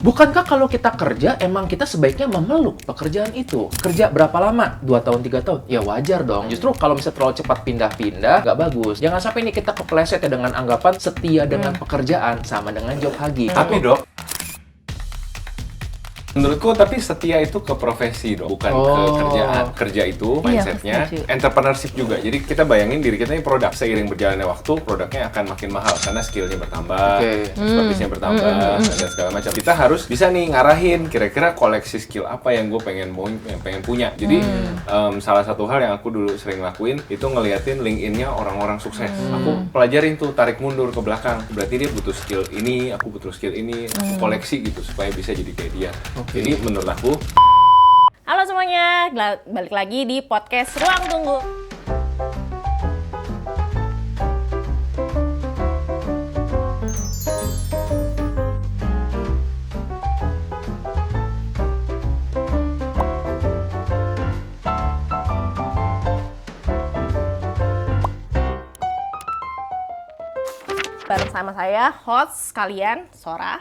Bukankah kalau kita kerja, emang kita sebaiknya memeluk pekerjaan itu? Kerja berapa lama? 2 tahun, 3 tahun? Ya wajar dong. Justru kalau misalnya terlalu cepat pindah-pindah, nggak bagus. Jangan sampai ini kita kepleset ya dengan anggapan setia dengan pekerjaan sama dengan job hagi. Tapi dok, menurutku tapi setia itu ke profesi dong, bukan ke kerjaan. Kerja itu mindsetnya, entrepreneurship juga. Jadi kita bayangin diri kita ini produk. Seiring berjalannya waktu, produknya akan makin mahal karena skillnya bertambah, expertise-nya bertambah, dan segala macam. Kita harus bisa nih ngarahin kira-kira koleksi skill apa yang gue pengen punya. Jadi salah satu hal yang aku dulu sering lakuin itu ngeliatin LinkedIn-nya orang-orang sukses. Aku pelajarin tuh, tarik mundur ke belakang. Berarti dia butuh skill ini, aku butuh skill ini, aku koleksi gitu supaya bisa jadi kayak dia. Jadi menurut aku. Halo semuanya, balik lagi di podcast Ruang Tunggu. Bareng sama saya, host kalian, Sora.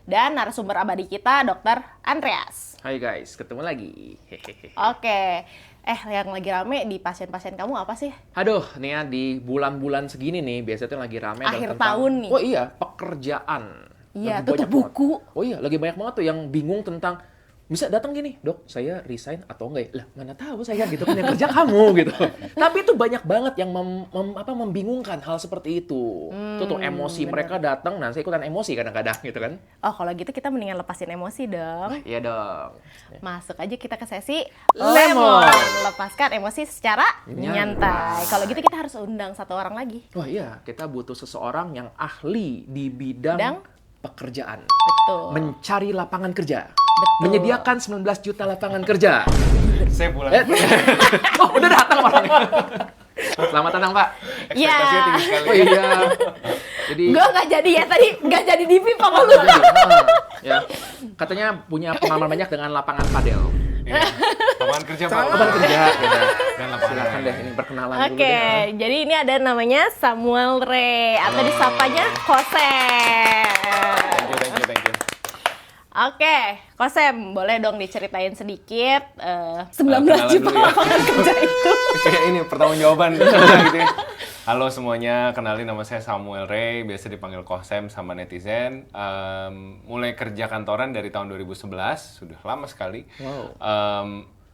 Dan narasumber abadi kita, Dr. Andreas. Hai guys, ketemu lagi. Hehehe. Oke, yang lagi rame di pasien-pasien kamu apa sih? Aduh, nih ya di bulan-bulan segini nih, biasanya tuh lagi rame Akhir tentang, tahun nih. Oh iya, pekerjaan. Iya, Lagi tutup banyak buku. banget. Oh iya, lagi banyak banget tuh yang bingung tentang, bisa datang gini, dok, saya resign atau enggak ya? Lah, mana tahu saya gitu kan yang kerja kamu gitu. Tapi itu banyak banget yang membingungkan hal seperti itu. Itu tuh emosi mereka datang, nah saya ikutan emosi kadang-kadang gitu kan. Oh, kalau gitu kita mendingan lepasin emosi dong. Iya dong. Masuk aja kita ke sesi Lemon. Lepaskan emosi secara nyantai. Kalau gitu kita harus undang satu orang lagi. Wah iya, kita butuh seseorang yang ahli di bidang pekerjaan. Betul. Mencari lapangan kerja. Betul. Menyediakan 19 juta lapangan kerja. Saya pulang. Oh, udah datang orangnya. Selamat datang, Pak. Ekspektasinya tinggi sekali. Oh iya. Jadi Gue nggak jadi ya tadi, nggak jadi di VIP sama lu. ya. Katanya punya pengalaman banyak dengan lapangan padel. Iya. Lapangan kerja Pak. Lapangan kerja. Ya. Dan lapangan Silakan lain. deh ini perkenalan dulu Oke, deh. jadi ini ada namanya Samuel Ray atau disapanya Kosem. Thank you. Oke, Kosem, boleh dong diceritain sedikit 19 Kenalan juta dulu ya. lapangan kerja itu. Kayak ini pertanggungjawaban gitu ya. Halo semuanya, kenalin nama saya Samuel Ray, biasa dipanggil Kosem sama netizen. Mulai kerja kantoran dari tahun 2011, sudah lama sekali. Wow.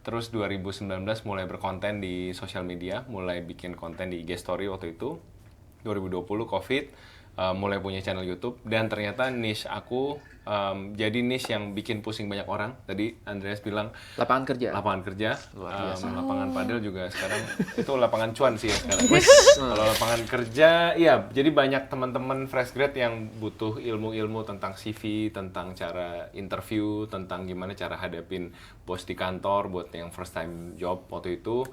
Terus 2019 mulai berkonten di sosial media, mulai bikin konten di IG Story waktu itu. 2020 COVID, mulai punya channel YouTube, dan ternyata niche aku jadi niche yang bikin pusing banyak orang. Tadi Andreas bilang Lapangan kerja. lapangan kerja, Luar biasa. lapangan padel juga sekarang itu lapangan cuan sih ya sekarang. Kalau lapangan kerja, iya, jadi banyak teman-teman fresh grad yang butuh ilmu-ilmu tentang CV, tentang cara interview, tentang gimana cara hadapin bos di kantor buat yang first time job waktu itu.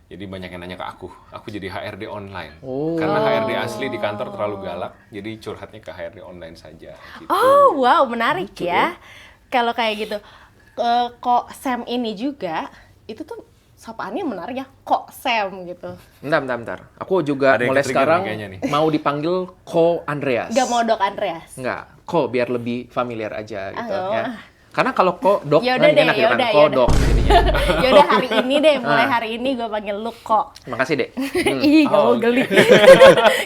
Jadi banyak yang nanya ke aku jadi HRD online. Karena HRD asli di kantor terlalu galak, jadi curhatnya ke HRD online saja. Gitu. Oh, wow, menarik ya. Kalau kayak gitu, kok Sam ini juga, itu tuh sapaannya menarik ya, kok Sam gitu. Bentar. Aku juga Ada yang mulai ke-trigger sekarang nih kayaknya nih. mau dipanggil Ko Andreas. Gak mau Dok Andreas. Enggak, Ko biar lebih familiar aja gitu Oh. ya. Karena kalau Ko Dok Yaudah kan deh, enak gitu kan. yaudah, Ko yaudah. Dok jadinya. Yaudah hari ini deh, mulai hari ini gue panggil lu kok. Makasih, Dek. Ih, kamu Oh, geli.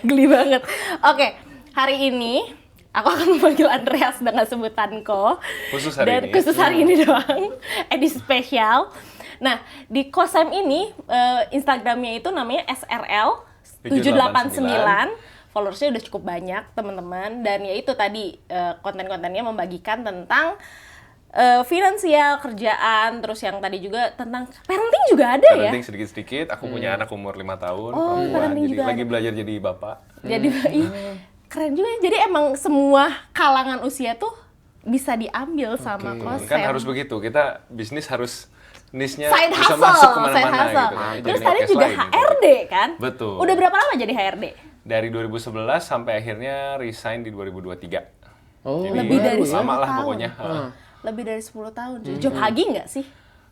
Geli banget. Oke, hari ini aku akan memanggil Andreas dengan sebutan ko. Khusus hari Dan ini. khusus hari ini doang. Edisi spesial. Nah, di Kosem ini Instagramnya itu namanya SRL 789. Followersnya udah cukup banyak, teman-teman. Dan ya itu tadi konten-kontennya membagikan tentang finansial, kerjaan, terus yang tadi juga tentang parenting juga ada ya. Parenting sedikit-sedikit, aku punya anak umur 5 tahun, Oh, perempuan, parenting jadi juga lagi ada. belajar jadi bapak. Jadi keren juga. Jadi emang semua kalangan usia tuh bisa diambil sama Kosem. Kan harus begitu, kita bisnis harus niche-nya Side bisa hustle, masuk side kemana-mana hustle. gitu kan. Terus Jadi tadi podcast juga lain gitu. HRD kan? Betul. Udah berapa lama jadi HRD? Dari 2011 sampai akhirnya resign di 2023. Oh, Jadi Lebih dari lama 10 lah tahun. pokoknya. Lebih dari 10 tahun. Job hagi nggak sih?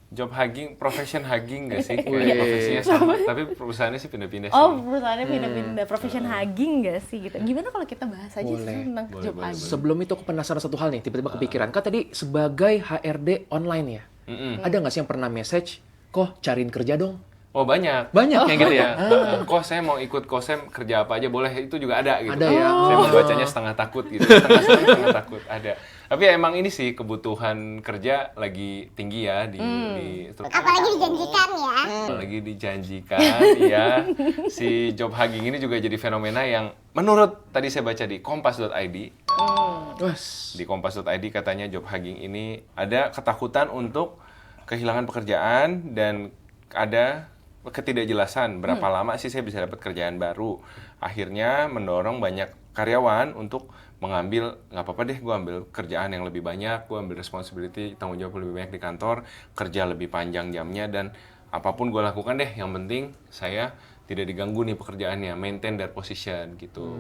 Job hugging, profession hugging nggak sih? Kayak profesinya sama, tapi perusahaannya sih pindah-pindah sih. Oh, perusahaannya pindah-pindah profession hugging nggak sih gitu. Gimana kalau kita bahas aja sih tentang job hugging? Sebelum itu aku penasaran satu hal nih, tiba-tiba kepikiran. Kan tadi sebagai HRD online ya, ada nggak sih yang pernah message, kok cariin kerja dong? Oh banyak. Banyak Kayak gitu ya. Kok saya mau ikut Kosem kerja apa aja boleh, itu juga ada gitu. Ada ya. Saya membacanya setengah takut gitu. Setengah senang, setengah takut. Ada. Tapi ya emang ini sih kebutuhan kerja lagi tinggi ya di Apalagi dijanjikan ya. Apalagi dijanjikan ya. Si job hugging ini juga jadi fenomena yang menurut tadi saya baca di kompas.id. Di kompas.id katanya job hugging ini ada ketakutan untuk kehilangan pekerjaan dan ada ketidakjelasan berapa lama sih saya bisa dapat kerjaan baru. Akhirnya mendorong banyak karyawan untuk mengambil, nggak apa-apa deh gue ambil kerjaan yang lebih banyak, gue ambil responsibility, tanggung jawab lebih banyak di kantor, kerja lebih panjang jamnya, dan apapun gue lakukan deh, yang penting saya tidak diganggu nih pekerjaannya, maintain their position gitu.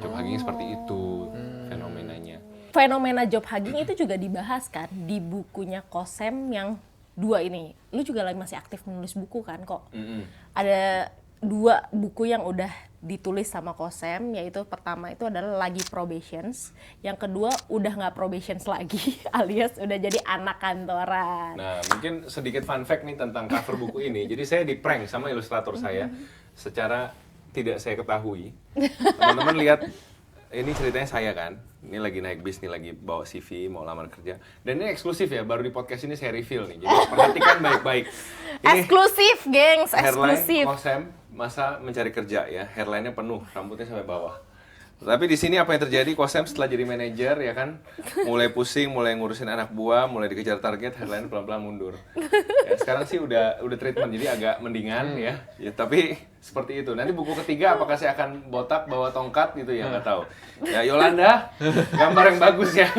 Job hugging seperti itu fenomenanya. Fenomena job hugging itu juga dibahas kan di bukunya Kosem yang 2 ini. Lu juga lagi masih aktif menulis buku kan kok. Ada 2 buku yang udah ditulis sama Kosem, yaitu pertama itu adalah lagi probations, yang kedua udah nggak probations lagi, alias udah jadi anak kantoran. Nah, mungkin sedikit fun fact nih tentang cover buku ini. Jadi saya di prank sama ilustrator saya secara tidak saya ketahui. Teman-teman lihat, ini ceritanya saya kan. Ini lagi naik bis nih, lagi bawa CV, mau lamar kerja. Dan ini eksklusif ya, baru di podcast ini saya reveal nih. Jadi perhatikan baik-baik. Ini Eksklusif, gengs, hairline eksklusif. Kosem masa mencari kerja ya, hairline-nya penuh, rambutnya sampai bawah. Tapi di sini apa yang terjadi? Kosem setelah jadi manajer ya kan, mulai pusing, mulai ngurusin anak buah, mulai dikejar target, hairline pelan-pelan mundur. Ya, sekarang sih udah treatment, jadi agak mendingan ya. Ya tapi seperti itu. Nanti buku ketiga apakah saya akan botak bawa tongkat gitu ya, nggak tahu. Ya Yolanda, gambar yang bagus ya.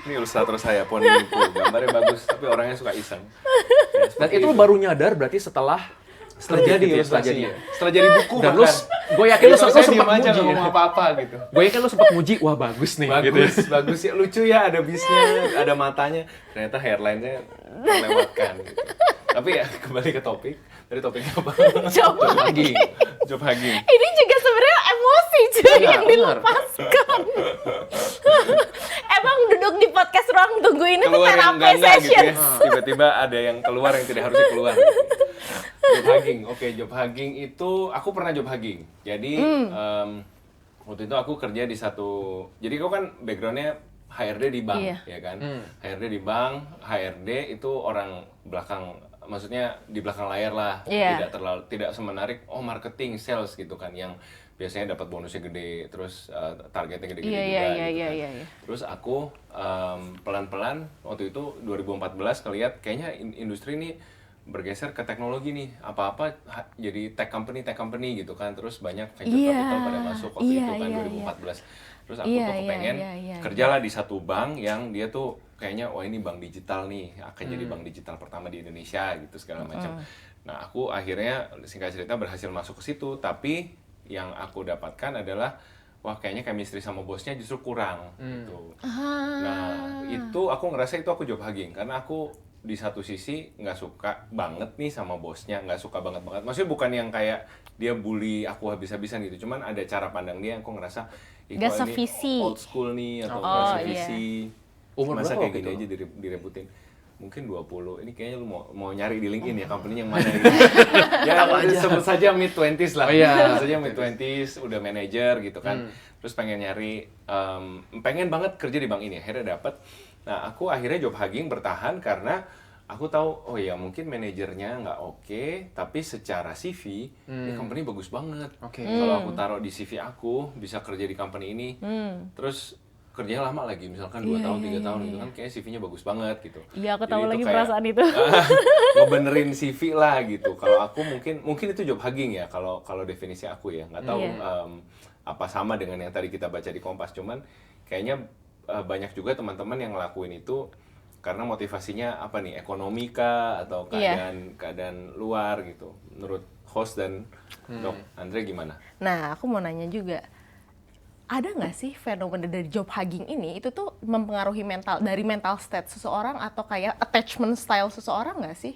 Ini ilustrator saya, Poni itu. Gambarnya bagus, tapi orangnya suka iseng. Ya, Dan seperti itu baru nyadar berarti setelah jadi gitu ya, ilustrasinya. Setelah jadi buku Dan lu, bahkan. gue yakin lu Saya sempat diem aja muji. nggak ngomong apa-apa gitu. Gue yakin lu sempat muji, wah bagus nih. Gitu. Bagus, bagus ya, lucu ya, ada bisnya, ada matanya. Ternyata hairline-nya terlewatkan gitu. Tapi ya kembali ke topik. Dari topiknya apa? Job hugging. Job hugging. Ini juga sebenarnya emosi cuy Iya, yang benar. dilepaskan. Emang duduk di podcast ruang tunggu ini tuh Keluar yang terapi enggak gitu session. ya. Tiba-tiba ada yang keluar yang tidak harusnya keluar. Gitu. Job hugging. Oke, job hugging itu aku pernah job hugging. Jadi waktu itu aku kerja di satu. Jadi aku kan backgroundnya HRD di bank, Iya. ya kan? HRD di bank, HRD itu orang belakang, maksudnya di belakang layar lah, Iya. tidak semenarik marketing, sales gitu kan, yang biasanya dapat bonusnya gede, terus targetnya gede-gede Iya, juga iya, gitu iya, kan. iya. Terus aku pelan-pelan waktu itu 2014 ngeliat kayaknya industri ini bergeser ke teknologi nih, apa-apa jadi tech company gitu kan, terus banyak venture Iya, capital pada masuk waktu iya, itu kan iya, 2014. Terus aku Iya, tuh iya, kepengen iya. kerjalah di satu bank yang dia tuh kayaknya ini bank digital nih, akan jadi bank digital pertama di Indonesia gitu segala macam. Nah, aku akhirnya singkat cerita berhasil masuk ke situ, tapi yang aku dapatkan adalah wah kayaknya chemistry sama bosnya justru kurang gitu. Nah, itu aku ngerasa itu aku job hugging karena aku di satu sisi nggak suka banget nih sama bosnya, nggak suka banget. Maksudnya bukan yang kayak dia bully aku habis-habisan gitu, cuman ada cara pandang dia yang aku ngerasa Nggak kok ini sevisi. old school nih atau Oh, nggak iya. sevisi. Umur Masa berapa kayak gini waktu aja direbutin. Mungkin 20. Ini kayaknya lu mau nyari di LinkedIn ya, company yang mana gitu. Ya sebut saja mid 20s lah. Oh, iya. Sebut saja mid 20s, udah manager gitu kan. Terus pengen nyari pengen banget kerja di bank ini. Akhirnya dapet. Nah, aku akhirnya job hugging bertahan karena aku tahu oh ya mungkin manajernya nggak oke, tapi secara CV ini company bagus banget. Oke. Kalau aku taruh di CV aku bisa kerja di company ini, terus kerjanya lama lagi, misalkan 2 tahun, 3 tahun gitu kan, kayak CV-nya bagus banget gitu. Iya, aku Jadi tahu itu lagi kayak, perasaan itu. ngebenerin CV lah gitu. Kalau aku mungkin itu job hugging ya, kalau definisi aku ya, nggak tahu Iya. apa sama dengan yang tadi kita baca di Kompas, cuman kayaknya banyak juga teman-teman yang ngelakuin itu karena motivasinya apa nih, ekonomi kah atau keadaan luar gitu. Menurut host dan Dok Andre gimana? Nah, aku mau nanya juga, ada nggak sih fenomena dari job hugging ini itu tuh mempengaruhi mental state seseorang atau kayak attachment style seseorang nggak sih?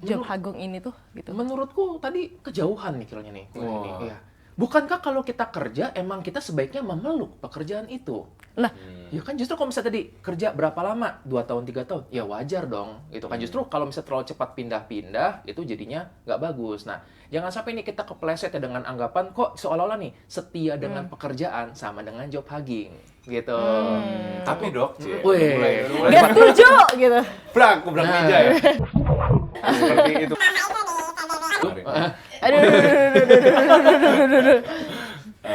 job hugging ini tuh gitu? Menurutku tadi kejauhan mikirnya nih. Ini, iya. Bukankah kalau kita kerja emang kita sebaiknya memeluk pekerjaan itu? Lah, Ya kan justru kalau misalnya tadi kerja berapa lama? 2 tahun, 3 tahun? Ya wajar dong. Itu kan justru kalau misalnya terlalu cepat pindah-pindah, itu jadinya nggak bagus. Nah, jangan sampai nih kita kepleset ya dengan anggapan kok seolah-olah nih setia dengan pekerjaan sama dengan job hugging. Gitu. Tapi dok, Wih. nggak setuju gitu. aku bilang meja ya. Seperti itu. Aduh.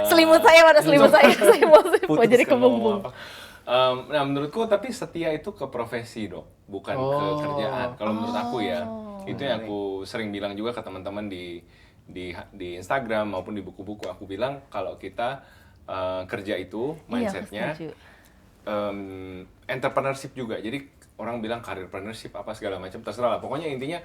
Selimut saya mana selimut saya? Saya mau jadi kebumbung. Nah, menurutku tapi setia itu ke profesi dok, bukan ke kerjaan. Kalau menurut aku ya, itu yang aku sering bilang juga ke teman-teman di Instagram maupun di buku-buku. Aku bilang kalau kita kerja itu mindsetnya entrepreneurship juga. Jadi orang bilang careerpreneurship apa segala macam terserah lah. Pokoknya intinya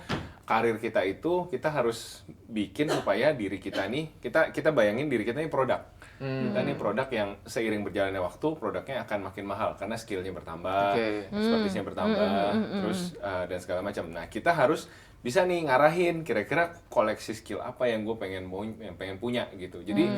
karir kita itu kita harus bikin supaya diri kita nih kita bayangin diri kita ini produk. Kita nih produk yang seiring berjalannya waktu produknya akan makin mahal karena skillnya bertambah, expertise-nya bertambah, terus dan segala macam. Nah kita harus bisa nih ngarahin kira-kira koleksi skill apa yang gue pengen punya gitu. Jadi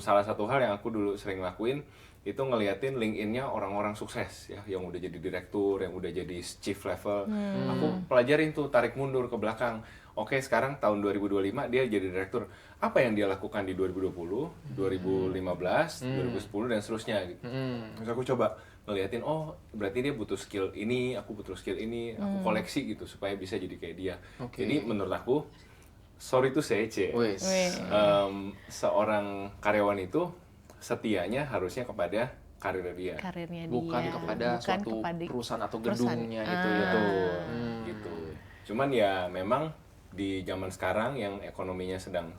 salah satu hal yang aku dulu sering lakuin itu ngeliatin LinkedIn-nya orang-orang sukses ya, yang udah jadi direktur, yang udah jadi chief level. Aku pelajarin tuh, tarik mundur ke belakang. Oke, sekarang tahun 2025 dia jadi direktur. Apa yang dia lakukan di 2020, 2015, 2010 dan seterusnya gitu. Terus aku coba ngeliatin, oh berarti dia butuh skill ini, aku butuh skill ini, aku koleksi gitu supaya bisa jadi kayak dia. Jadi menurut aku, sorry to say, seorang karyawan itu setianya harusnya kepada karirnya dia. Bukan kepada suatu perusahaan atau gedungnya itu ya. Gitu. Cuman ya memang di zaman sekarang yang ekonominya sedang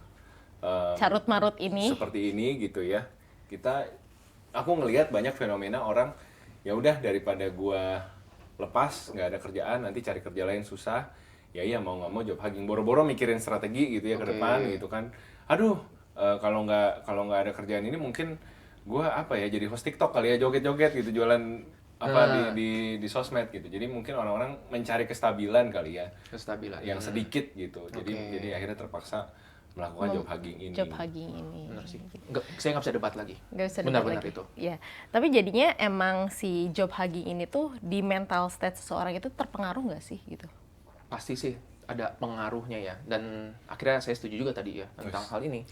carut marut ini seperti ini gitu ya. Aku ngelihat banyak fenomena orang ya udah daripada gua lepas nggak ada kerjaan nanti cari kerja lain susah. Ya iya mau nggak mau job hugging, boro-boro mikirin strategi gitu ya ke depan gitu kan. Aduh, kalau nggak ada kerjaan ini mungkin gue jadi host TikTok kali ya, joget-joget gitu, jualan di sosmed gitu. Jadi mungkin orang-orang mencari kestabilan kali ya, yang sedikit gitu. Jadi akhirnya terpaksa melakukan job hugging ini. Benar sih. Saya nggak bisa debat lagi. Benar-benar itu. Ya. Tapi jadinya emang si job hugging ini tuh di mental state seseorang itu terpengaruh nggak sih gitu? Pasti sih ada pengaruhnya ya. Dan akhirnya saya setuju juga tadi ya tentang hal ini.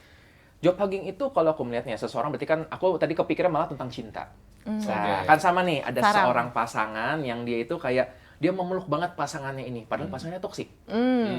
Job hugging itu kalau aku melihatnya seseorang berarti kan aku tadi kepikiran malah tentang cinta. Nah, kan sama nih ada seorang pasangan yang dia itu kayak dia memeluk banget pasangannya ini, padahal pasangannya toksik.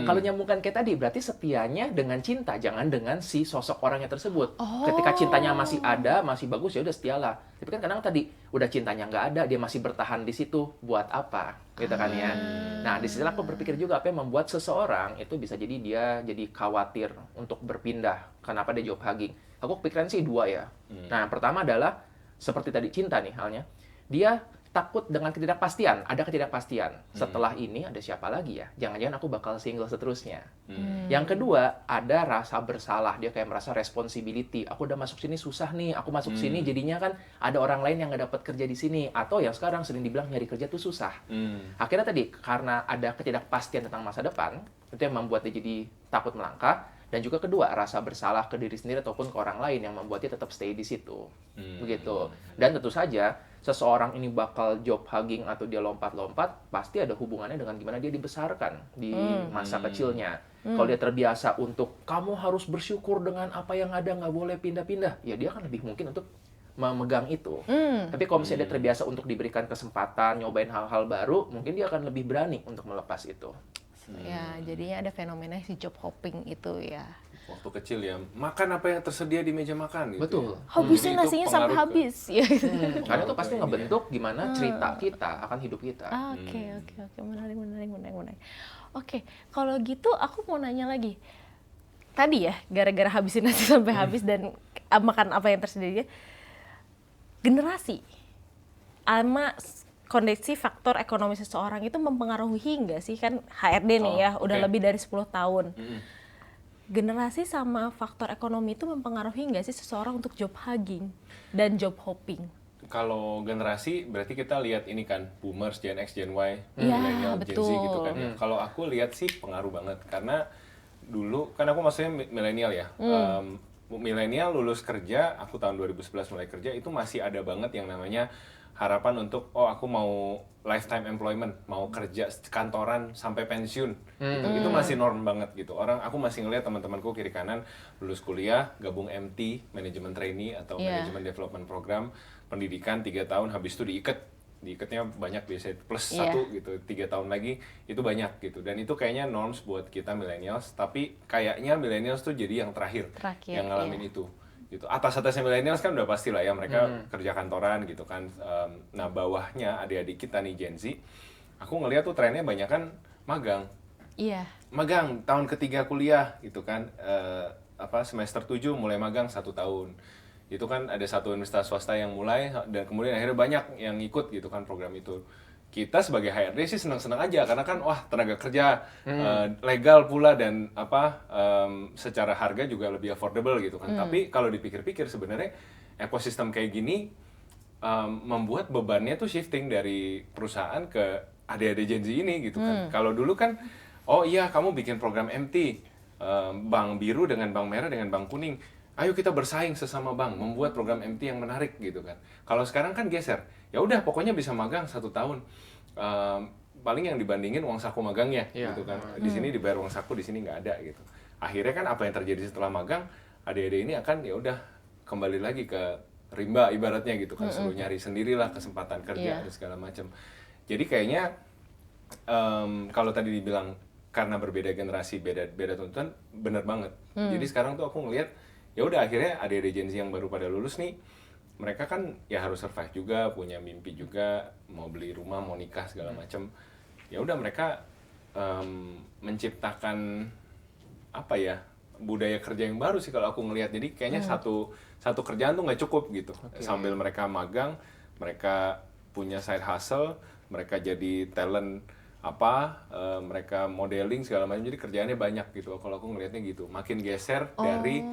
Kalau nyambungkan kayak tadi, berarti setianya dengan cinta, jangan dengan si sosok orangnya tersebut. Ketika cintanya masih ada, masih bagus, ya udah setialah. Tapi kan kadang tadi, udah cintanya nggak ada, dia masih bertahan di situ, buat apa? Gitu kan ya. Nah, di sini aku berpikir juga apa yang membuat seseorang itu bisa jadi dia jadi khawatir untuk berpindah. Kenapa dia job hugging? Aku kepikiran sih 2 ya. Nah, yang pertama adalah, seperti tadi cinta nih halnya, dia takut dengan ketidakpastian, ada ketidakpastian. Setelah ini ada siapa lagi ya? Jangan-jangan aku bakal single seterusnya. Yang kedua, ada rasa bersalah. Dia kayak merasa responsibility. Aku udah masuk sini susah nih, aku masuk sini jadinya kan ada orang lain yang nggak dapat kerja di sini. Atau yang sekarang sering dibilang nyari kerja tuh susah. Akhirnya tadi, karena ada ketidakpastian tentang masa depan, itu yang membuat dia jadi takut melangkah. Dan juga kedua, rasa bersalah ke diri sendiri ataupun ke orang lain yang membuat dia tetap stay di situ. Begitu. Dan tentu saja, seseorang ini bakal job hugging atau dia lompat-lompat, pasti ada hubungannya dengan gimana dia dibesarkan di masa kecilnya. Kalau dia terbiasa untuk, kamu harus bersyukur dengan apa yang ada, nggak boleh pindah-pindah, ya dia akan lebih mungkin untuk memegang itu. Tapi kalau misalnya dia terbiasa untuk diberikan kesempatan, nyobain hal-hal baru, mungkin dia akan lebih berani untuk melepas itu. Ya, jadinya ada fenomena si job hopping itu ya. Waktu kecil ya, makan apa yang tersedia di meja makan gitu. Betul. Habisin nasinya sampai habis. Ya. Karena itu pasti ngebentuk gimana cerita kita akan hidup kita. Oke. Menarik. Oke, kalau gitu aku mau nanya lagi. Tadi ya, gara-gara habisin nasi sampai habis dan makan apa yang tersedia, generasi sama kondisi faktor ekonomi seseorang itu mempengaruhi nggak sih? Kan HRD nih ya, udah lebih dari 10 tahun. Generasi sama faktor ekonomi itu mempengaruhi nggak sih seseorang untuk job hugging dan job hopping? Kalau generasi berarti kita lihat ini kan boomers, Gen X, Gen Y, Iya, millennial, Gen Z betul. gitu kan. Kalau aku lihat sih pengaruh banget karena dulu kan aku maksudnya milenial ya. Milenial lulus kerja, aku tahun 2011 mulai kerja itu masih ada banget yang namanya harapan untuk aku mau lifetime employment, mau kerja kantoran sampai pensiun. Itu masih norm banget gitu. Aku masih ngeliat teman-temanku kiri kanan lulus kuliah, gabung MT, manajemen trainee atau manajemen development program, pendidikan 3 tahun habis itu diikatnya banyak biasanya plus 1 gitu, 3 tahun lagi itu banyak gitu. Dan itu kayaknya norms buat kita millennials, tapi kayaknya millennials tuh jadi yang terakhir yang ngalamin itu gitu. Atasnya millennials kan udah pasti lah ya, mereka kerja kantoran gitu kan. Nah bawahnya adik-adik kita nih Gen Z, aku ngeliat tuh trennya banyak kan magang. Iya. Magang tahun ketiga kuliah gitu kan, semester 7 mulai magang 1 tahun. Itu kan ada satu universitas swasta yang mulai dan kemudian akhirnya banyak yang ikut gitu kan program itu. Kita sebagai HRD sih senang-senang aja karena kan wah tenaga kerja legal pula dan secara harga juga lebih affordable gitu kan. Tapi kalau dipikir-pikir sebenarnya ekosistem kayak gini membuat bebannya tuh shifting dari perusahaan ke adik-adik Gen Z ini gitu kan. Kalau dulu kan oh iya kamu bikin program MT, bank biru dengan bank merah dengan bank kuning. Ayo kita bersaing sesama bank, membuat program MT yang menarik gitu kan. Kalau sekarang kan geser, ya udah pokoknya bisa magang 1 tahun. Paling yang dibandingin uang saku magangnya gitu kan. Di sini dibayar uang saku, di sini nggak ada gitu. Akhirnya kan apa yang terjadi setelah magang, adik-adik ini akan ya udah kembali lagi ke rimba ibaratnya gitu kan, suruh nyari sendirilah kesempatan kerja dan segala macam. Jadi kayaknya kalau tadi dibilang karena berbeda generasi, beda tuntutan, bener banget. Jadi sekarang tuh aku ngelihat ya udah akhirnya adik-adik Gen Z yang baru pada lulus nih, mereka kan ya harus survive juga, punya mimpi juga, mau beli rumah, mau nikah segala macam. Ya udah mereka menciptakan apa ya, budaya kerja yang baru sih kalau aku ngelihat. Jadi kayaknya satu kerjaan tuh nggak cukup gitu. Sambil mereka magang, mereka punya side hustle, mereka jadi talent mereka modeling segala macam. Jadi kerjaannya banyak gitu. Kalau aku ngelihatnya gitu, makin geser dari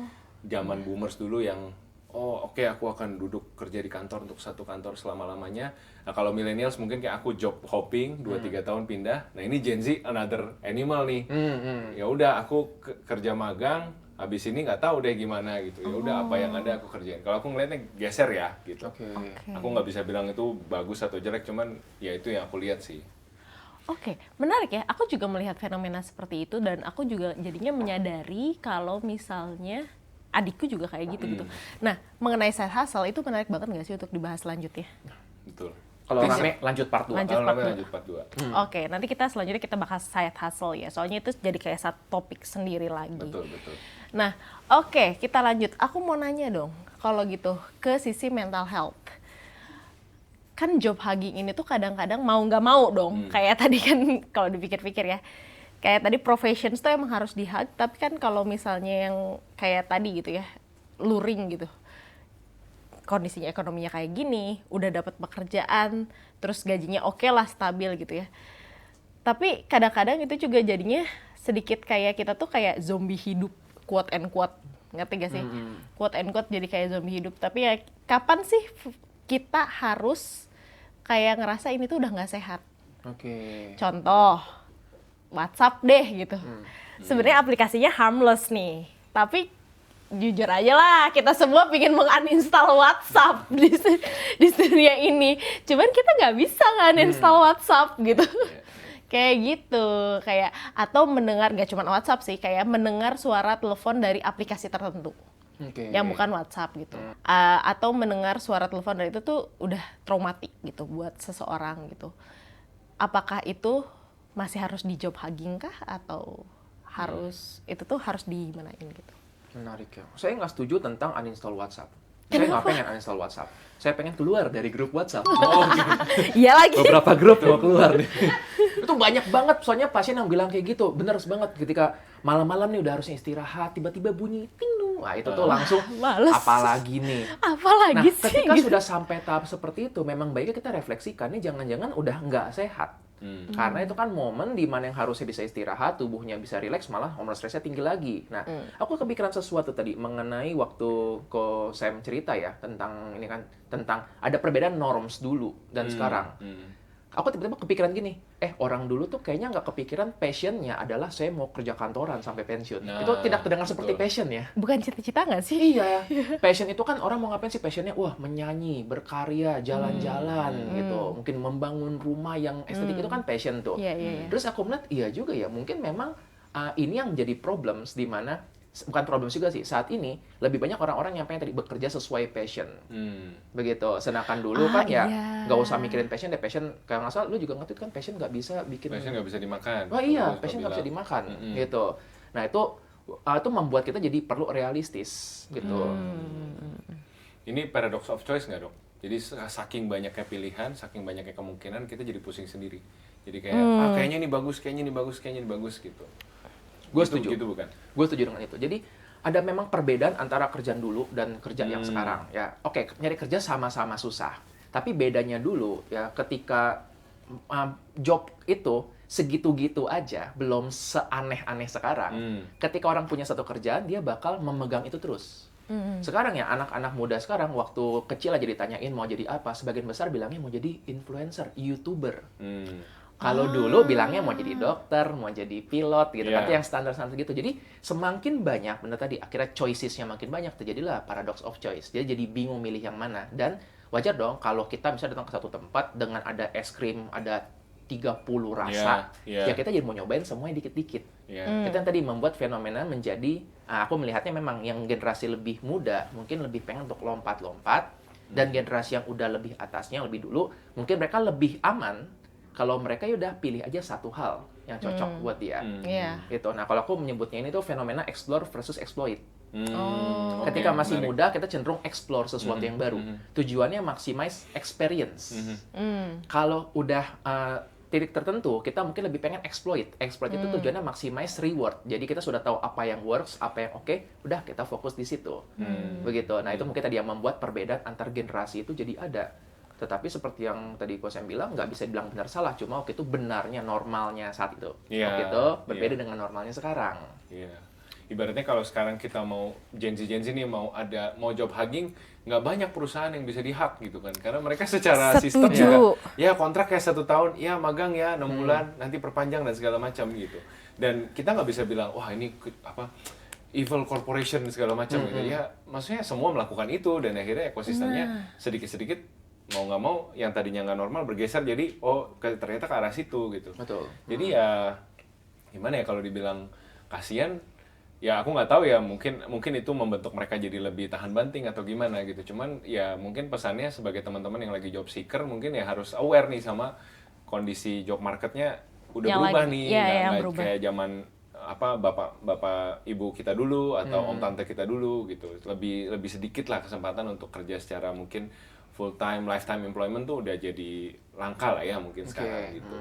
zaman boomers dulu yang oke, aku akan duduk kerja di kantor untuk satu kantor selama-lamanya. Nah, kalau millennials mungkin kayak aku job hopping 2-3 tahun pindah. Nah, ini Gen Z another animal nih. Ya udah aku kerja magang, habis ini nggak tahu deh gimana gitu. Ya udah apa yang ada aku kerjain. Kalau aku ngeliatnya geser ya gitu. Aku nggak bisa bilang itu bagus atau jelek, cuman ya itu yang aku lihat sih. Oke, menarik ya. Aku juga melihat fenomena seperti itu dan aku juga jadinya menyadari kalau misalnya adikku juga kayak gitu. Nah, mengenai side hustle itu menarik banget nggak sih untuk dibahas selanjutnya? Betul. Kalau rame lanjut part 2. Lanjut part 2. Oke, nanti selanjutnya kita bahas side hustle ya. Soalnya itu jadi kayak satu topik sendiri lagi. Betul. Nah, oke, kita lanjut. Aku mau nanya dong, kalau gitu ke sisi mental health. Kan job hugging ini tuh kadang-kadang mau nggak mau dong. Kayak tadi kan kalau dipikir-pikir ya. Kayak tadi professions tuh emang harus di-hug, tapi kan kalau misalnya yang kayak tadi gitu ya, luring gitu. Kondisinya ekonominya kayak gini, udah dapat pekerjaan, terus gajinya oke lah, stabil gitu ya. Tapi kadang-kadang itu juga jadinya sedikit kayak kita tuh kayak zombie hidup, quote and quote. Ngerti gak sih? Quote and quote jadi kayak zombie hidup. Tapi ya kapan sih kita harus kayak ngerasa ini tuh udah nggak sehat? Contoh, WhatsApp deh gitu. Sebenarnya aplikasinya harmless nih, tapi jujur aja lah, kita semua pingin menguninstall WhatsApp di dunia ini. Cuman kita nggak bisa uninstall WhatsApp gitu. Kayak gitu, kayak atau mendengar, nggak cuma WhatsApp sih, kayak mendengar suara telepon dari aplikasi tertentu. Yang bukan WhatsApp gitu. Atau mendengar suara telepon dari itu tuh udah traumatik gitu buat seseorang gitu. Apakah itu masih harus di job hugging kah atau harus itu tuh harus dimanain gitu? Menarik ya. Saya nggak setuju tentang uninstall WhatsApp. Saya nggak pengen uninstall WhatsApp. Saya pengen keluar dari grup WhatsApp. Iya lagi. Beberapa grup mau keluar nih. Itu banyak banget. Soalnya pasien yang bilang kayak gitu. Bener banget. Ketika malam-malam nih udah harusnya istirahat, tiba-tiba bunyi ting dong. Wah itu tuh langsung males. apalagi nih. Apalagi nah, sih. ketika gitu. sudah sampai tahap seperti itu, memang baiknya kita refleksikan nih jangan-jangan udah nggak sehat. Karena itu kan momen di mana yang harusnya bisa istirahat, tubuhnya bisa rileks, malah hormon stresnya tinggi lagi. Nah, aku kepikiran sesuatu tadi mengenai waktu ko Sam cerita ya tentang ini kan, tentang ada perbedaan norms dulu dan sekarang. Aku tiba-tiba kepikiran gini, orang dulu tuh kayaknya nggak kepikiran passionnya adalah saya mau kerja kantoran sampai pensiun. Nah, Itu tidak terdengar seperti betul. passion ya. Bukan cita-cita nggak sih? Iya, passion itu kan orang mau ngapain sih passionnya? Wah, menyanyi, berkarya, jalan-jalan gitu. Mungkin membangun rumah yang estetik itu kan passion tuh. Iya, iya, iya. Terus aku melihat, iya juga ya, mungkin memang ini yang jadi problems di mana, bukan problem juga sih, saat ini lebih banyak orang-orang yang pengen tadi bekerja sesuai passion. Begitu. Sedangkan dulu kan ya, iya. nggak usah mikirin passion deh, passion, kayak nggak salah, lu juga ngerti kan, passion nggak bisa bikin... Passion nggak bisa dimakan. Oh iya, Terus passion nggak bisa bilang. dimakan, gitu. Nah itu membuat kita jadi perlu realistis, gitu. Ini paradox of choice nggak, Dok? Jadi saking banyaknya pilihan, saking banyaknya kemungkinan, kita jadi pusing sendiri. Jadi kayak, kayaknya ini bagus, kayaknya ini bagus, kayaknya ini bagus, gitu. Gue Gitu- setuju. Gitu bukan? Gue setuju dengan itu. Jadi ada memang perbedaan antara kerjaan dulu dan kerja yang sekarang. Ya, oke, nyari kerja sama-sama susah. Tapi bedanya dulu ya ketika job itu segitu-gitu aja, belum seaneh-aneh sekarang. Ketika orang punya satu kerjaan, dia bakal memegang itu terus. Sekarang ya anak-anak muda sekarang waktu kecil aja ditanyain mau jadi apa, sebagian besar bilangnya mau jadi influencer, YouTuber. Kalau dulu bilangnya mau jadi dokter, mau jadi pilot gitu, Iya. kan yang standar-standar gitu. Jadi semakin banyak, bener tadi, akhirnya choices-nya makin banyak, terjadilah paradox of choice. Jadi bingung milih yang mana. Dan wajar dong kalau kita misalnya datang ke satu tempat dengan ada es krim, ada 30 rasa, Iya, iya. ya kita jadi mau nyobain semuanya dikit-dikit. Iya. Itu yang tadi membuat fenomena menjadi, aku melihatnya memang yang generasi lebih muda mungkin lebih pengen untuk lompat-lompat, dan generasi yang udah lebih atasnya, lebih dulu, mungkin mereka lebih aman kalau mereka ya udah pilih aja satu hal yang cocok buat dia. Iya. Gitu. Nah, kalau aku menyebutnya ini tuh fenomena explore versus exploit. Oke, Ketika masih menarik. muda, kita cenderung explore sesuatu yang baru. Tujuannya maximize experience. Kalau udah titik tertentu, kita mungkin lebih pengen exploit. Exploit itu tujuannya maximize reward. Jadi kita sudah tahu apa yang works, apa yang oke, udah kita fokus di situ. Begitu. Nah, itu mungkin tadi yang membuat perbedaan antar generasi itu jadi ada. Tetapi seperti yang tadi Ko Sam bilang, nggak bisa dibilang benar salah, cuma waktu itu benarnya, normalnya saat itu. Iya, Waktu itu berbeda iya. dengan normalnya sekarang. Iya. Ibaratnya kalau sekarang kita mau Gen Z nih mau job hugging, nggak banyak perusahaan yang bisa di-hug gitu kan. Karena mereka secara sistem Setuju. ya kontrak kayak 1 tahun, ya magang ya 6 bulan, nanti perpanjang dan segala macam gitu. Dan kita nggak bisa bilang, wah ini evil corporation segala macam gitu. Ya maksudnya semua melakukan itu dan akhirnya ekosistemnya sedikit-sedikit mau nggak mau yang tadinya nggak normal bergeser jadi ternyata ke arah situ gitu. Betul. Jadi ya gimana ya kalau dibilang kasihan, ya aku nggak tahu ya, mungkin itu membentuk mereka jadi lebih tahan banting atau gimana gitu. Cuman ya mungkin pesannya sebagai teman-teman yang lagi job seeker mungkin ya harus aware nih sama kondisi job marketnya udah Yang berubah lagi- nih, iya, nggak yang berubah. kayak zaman bapak ibu kita dulu atau om tante kita dulu gitu. Lebih sedikit lah kesempatan untuk kerja secara mungkin full time lifetime employment tuh udah jadi langka lah ya mungkin sekarang gitu.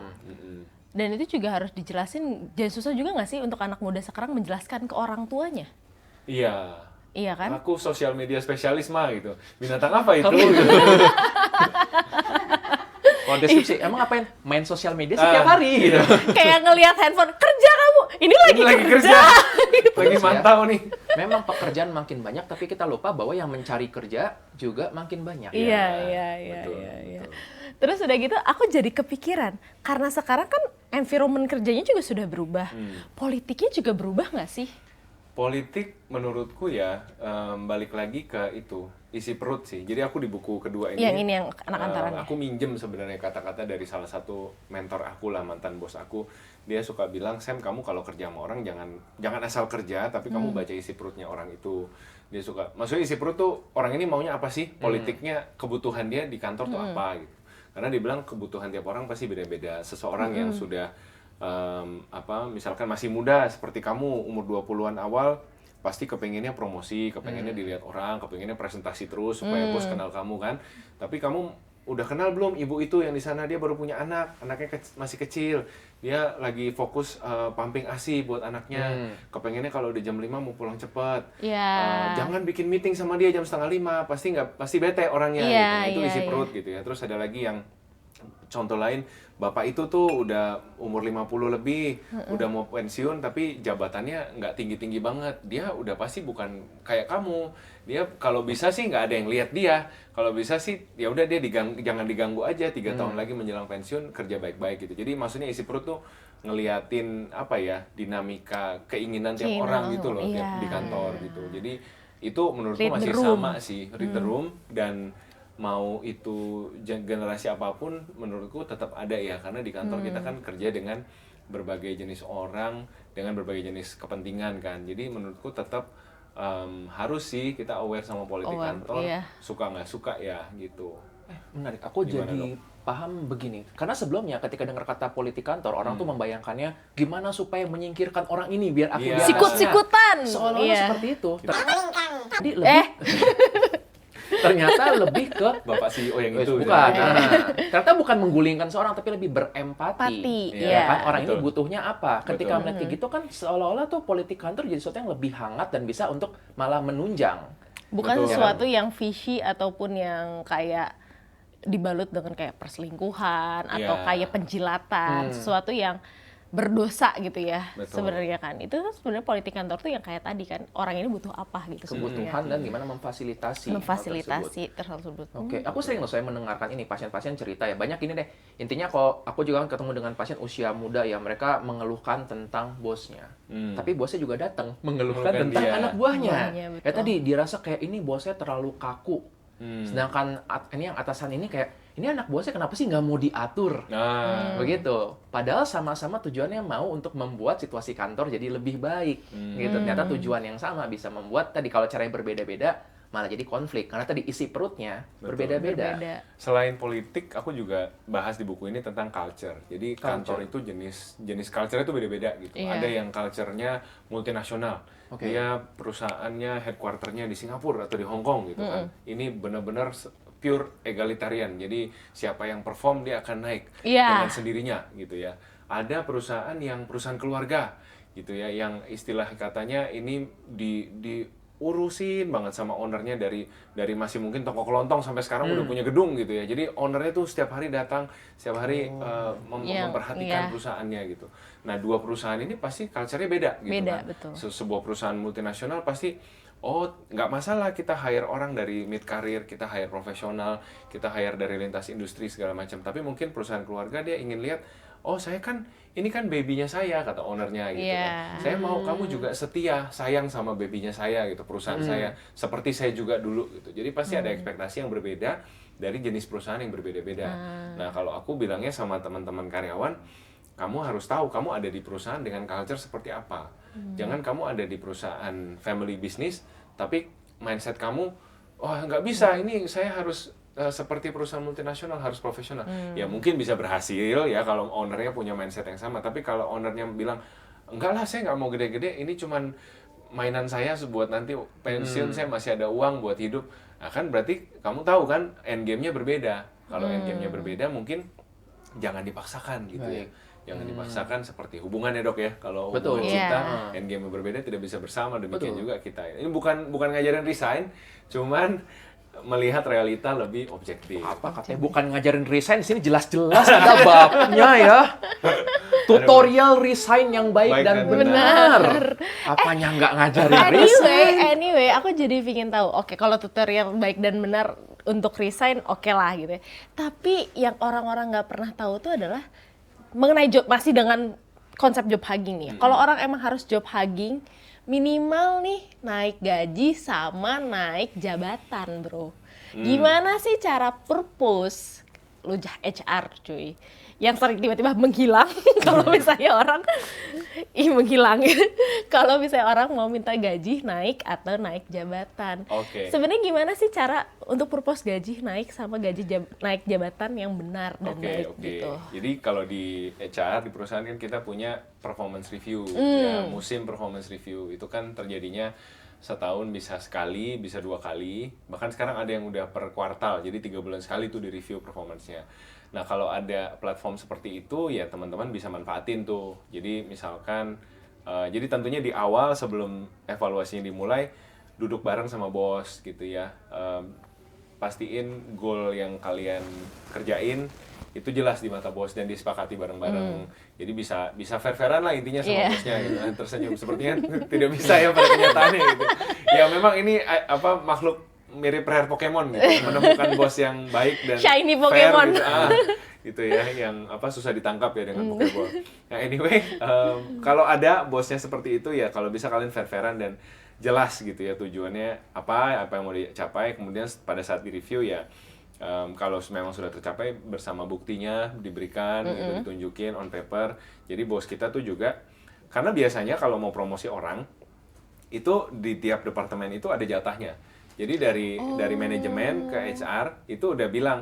Dan itu juga harus dijelasin, jadi susah juga nggak sih untuk anak muda sekarang menjelaskan ke orang tuanya? Iya. Iya kan? Aku sosial media spesialis mah gitu. Binatang apa itu? Gitu. Kalau deskripsi, emang ngapain? Main sosial media setiap hari gitu. Kayak ngelihat handphone, kerja kamu, ini lagi kerja. Lagi mantau nih. Memang pekerjaan makin banyak, tapi kita lupa bahwa yang mencari kerja juga makin banyak. Iya. betul, betul. Terus udah gitu, aku jadi kepikiran, karena sekarang kan environment kerjanya juga sudah berubah, politiknya juga berubah nggak sih? Politik menurutku ya balik lagi ke itu isi perut sih. Jadi aku di buku kedua ini. Yang ini yang anak antarannya. Aku minjem sebenarnya kata-kata dari salah satu mentor aku lah, mantan bos aku. Dia suka bilang, Sam, kamu kalau kerja sama orang jangan asal kerja, tapi kamu baca isi perutnya orang itu. Dia suka, maksudnya isi perut tuh orang ini maunya apa sih? Politiknya, kebutuhan dia di kantor tuh apa gitu. Karena dia bilang kebutuhan tiap orang pasti beda-beda. Seseorang yang sudah misalkan masih muda seperti kamu umur 20-an awal pasti kepengennya promosi, kepengennya dilihat orang, kepengennya presentasi terus supaya bos kenal kamu kan. Tapi kamu udah kenal belum ibu itu yang di sana, dia baru punya anaknya masih kecil, dia lagi fokus pumping ASI buat anaknya, kepengennya kalau udah jam 5 mau pulang cepat. Jangan bikin meeting sama dia jam 4:30, pasti bete orangnya gitu. Itu isi perut gitu ya. Terus ada lagi yang Contoh lain, bapak itu tuh udah umur 50 lebih, udah mau pensiun tapi jabatannya nggak tinggi-tinggi banget. Dia udah pasti bukan kayak kamu. Dia kalau bisa sih nggak ada yang lihat dia. Kalau bisa sih ya udah dia jangan diganggu aja 3 tahun lagi menjelang pensiun kerja baik-baik gitu. Jadi maksudnya isi perut tuh ngeliatin apa ya, dinamika keinginan tiap orang gitu loh di kantor gitu. Jadi itu menurutku masih sama sih, read the room, dan mau itu generasi apapun menurutku tetap ada ya, karena di kantor kita kan kerja dengan berbagai jenis orang dengan berbagai jenis kepentingan kan, jadi menurutku tetap harus sih kita aware sama politik kantor, suka nggak suka ya gitu. Menarik, aku Gimana, jadi Dok? paham begini, karena sebelumnya ketika dengar kata politik kantor, orang tuh membayangkannya gimana supaya menyingkirkan orang ini biar aku di atasnya. Sikut-sikutan. Seolah-olah seperti itu. Tadi lebih ternyata lebih ke Bapak CEO yang itu bukan. Ternyata bukan menggulingkan seorang, tapi lebih berempati. Iya. Kan orang Betul. ini butuhnya apa? Ketika Betul. melihat kayak gitu kan seolah-olah tuh politik kantor jadi sesuatu yang lebih hangat dan bisa untuk malah menunjang. Bukan Betul. sesuatu yang fishy ataupun yang kayak dibalut dengan kayak perselingkuhan atau Iya. kayak penjilatan, sesuatu yang berdosa gitu ya. Betul. Sebenarnya kan itu sebenarnya politik kantor tuh yang kayak tadi kan, orang ini butuh apa gitu Kebutuhan sebenarnya. dan gimana memfasilitasi hal Memfasilitasi tersebut. Oke, aku sering loh saya mendengarkan ini pasien-pasien cerita ya. Banyak ini deh. Intinya kok aku juga kan ketemu dengan pasien usia muda ya, mereka mengeluhkan tentang bosnya. Tapi bosnya juga datang mengeluhkan Mengeluhkan tentang dia. anak buahnya. Buahnya, Ya betul. tadi dirasa kayak ini bosnya terlalu kaku. Sedangkan ini yang atasan ini kayak ini anak bosnya kenapa sih nggak mau diatur? Nah, Begitu. Padahal sama-sama tujuannya mau untuk membuat situasi kantor jadi lebih baik. Gitu. Ternyata tujuan yang sama bisa membuat tadi kalau caranya berbeda-beda malah jadi konflik karena tadi isi perutnya berbeda-beda. Berbeda. selain politik, aku juga bahas di buku ini tentang culture. Jadi kantor itu jenis culture itu beda-beda gitu. Iya. Ada yang culture-nya multinasional. Oke. Dia perusahaannya headquarter-nya di Singapura atau di Hong Kong gitu kan. Ini benar-benar pure egalitarian. Jadi siapa yang perform dia akan naik Iya. dengan sendirinya gitu ya. Ada perusahaan yang perusahaan keluarga gitu ya, yang istilah katanya ini diurusin banget sama ownernya dari masih mungkin toko kelontong sampai sekarang udah punya gedung gitu ya. Jadi ownernya tuh setiap hari datang, setiap hari memperhatikan perusahaannya gitu. Nah, dua perusahaan ini pasti culture-nya beda gitu Beda, kan. betul. Sebuah perusahaan multinasional pasti nggak masalah kita hire orang dari mid career, kita hire profesional, kita hire dari lintas industri segala macam. Tapi mungkin perusahaan keluarga dia ingin lihat, saya kan ini kan babynya saya, kata ownernya gitu kan. Saya mau kamu juga setia, sayang sama babynya saya gitu, perusahaan saya. Seperti saya juga dulu gitu. Jadi pasti ada ekspektasi yang berbeda dari jenis perusahaan yang berbeda-beda. Nah, kalau aku bilangnya sama teman-teman karyawan, kamu harus tahu kamu ada di perusahaan dengan culture seperti apa. Jangan kamu ada di perusahaan family business, tapi mindset kamu, nggak bisa, ini saya harus seperti perusahaan multinasional, harus profesional. Ya mungkin bisa berhasil ya kalau ownernya punya mindset yang sama, tapi kalau ownernya bilang, enggak lah, saya nggak mau gede-gede, ini cuman mainan saya buat nanti pensiun, saya masih ada uang buat hidup. Nah, kan berarti kamu tahu kan end game-nya berbeda. Kalau end game-nya berbeda, mungkin jangan dipaksakan gitu ya. Jangan dipaksakan seperti hubungan ya, Dok ya. Kalau Betul. hubungan cinta, Iya. end game berbeda tidak bisa bersama, demikian Betul. juga kita. Ini bukan ngajarin resign, cuman melihat realita lebih objektif. Apa katanya bukan ngajarin resign, di sini jelas-jelas ada babnya ya. Tutorial resign yang baik, dan benar. Apanya nggak ngajarin resign? Anyway, aku jadi pingin tahu. Oke, kalau tutorial baik dan benar untuk resign, oke lah gitu ya. Tapi yang orang-orang nggak pernah tahu itu adalah mengenai job, masih dengan konsep job hugging nih ya. Kalau orang emang harus job hugging, minimal nih naik gaji sama naik jabatan, bro. Gimana sih cara purpose lu HR cuy yang sering tiba-tiba menghilang kalau misalnya orang menghilang kalau misalnya orang mau minta gaji naik atau naik jabatan. Oke. Sebenarnya gimana sih cara untuk purpose gaji naik sama gaji naik jabatan yang benar dan baik gitu. Jadi kalau di HR di perusahaan kan kita punya performance review, ya, musim performance review itu kan terjadinya setahun bisa sekali, bisa 2 kali, bahkan sekarang ada yang udah per kuartal, jadi 3 bulan sekali tuh di review performance-nya. Nah, kalau ada platform seperti itu, ya teman-teman bisa manfaatin tuh. Jadi misalkan, jadi tentunya di awal sebelum evaluasinya dimulai, duduk bareng sama bos gitu ya. pastiin goal yang kalian kerjain itu jelas di mata bos dan disepakati bareng-bareng. Jadi bisa fair-fairan lah intinya sama bosnya gitu. Tersenyum sepertinya tidak bisa ya pada kenyataannya gitu. Ya memang ini makhluk mirip rare Pokemon gitu, menemukan bos yang baik dan shiny fair Pokemon. gitu. Gitu ya, yang susah ditangkap ya dengan Pokeball. Nah anyway, kalau ada bosnya seperti itu ya kalau bisa kalian fair-fairan dan jelas gitu ya tujuannya apa yang mau dicapai, kemudian pada saat di-review ya kalau memang sudah tercapai bersama buktinya diberikan gitu, ditunjukin on paper. Jadi bos kita tuh juga, karena biasanya kalau mau promosi orang itu di tiap departemen itu ada jatahnya. Jadi dari manajemen ke HR itu udah bilang,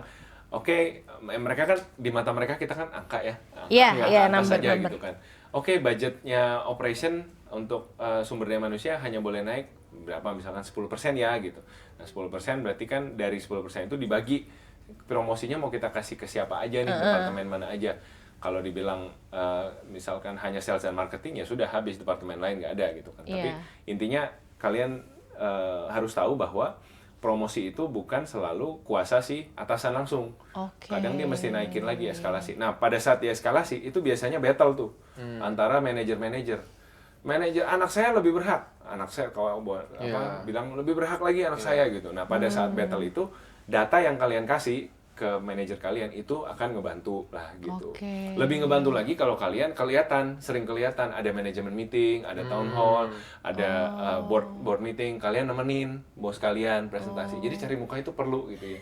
oke, mereka kan di mata mereka kita kan angka ya, angka number, saja gitu kan. Oke, budgetnya operation untuk sumber daya manusia hanya boleh naik berapa, misalkan 10% ya gitu. Nah 10% berarti kan dari 10% itu dibagi promosinya mau kita kasih ke siapa aja nih, departemen mana aja. Kalau dibilang misalkan hanya sales dan marketing ya sudah habis, departemen lain nggak ada gitu kan. Tapi intinya kalian harus tahu bahwa promosi itu bukan selalu kuasa si atasan langsung. Kadang dia mesti naikin lagi eskalasi. Nah, pada saat dia eskalasi itu biasanya battle tuh antara manajer. Manajer anak saya lebih berhak. Anak saya kalau bilang lebih berhak lagi anak saya gitu. Nah, pada saat battle itu data yang kalian kasih ke manajer kalian itu akan ngebantu lah gitu. Lebih ngebantu lagi kalau kalian sering kelihatan ada manajemen meeting, ada town hall, ada board meeting, kalian nemenin bos kalian presentasi. Jadi cari muka itu perlu gitu ya.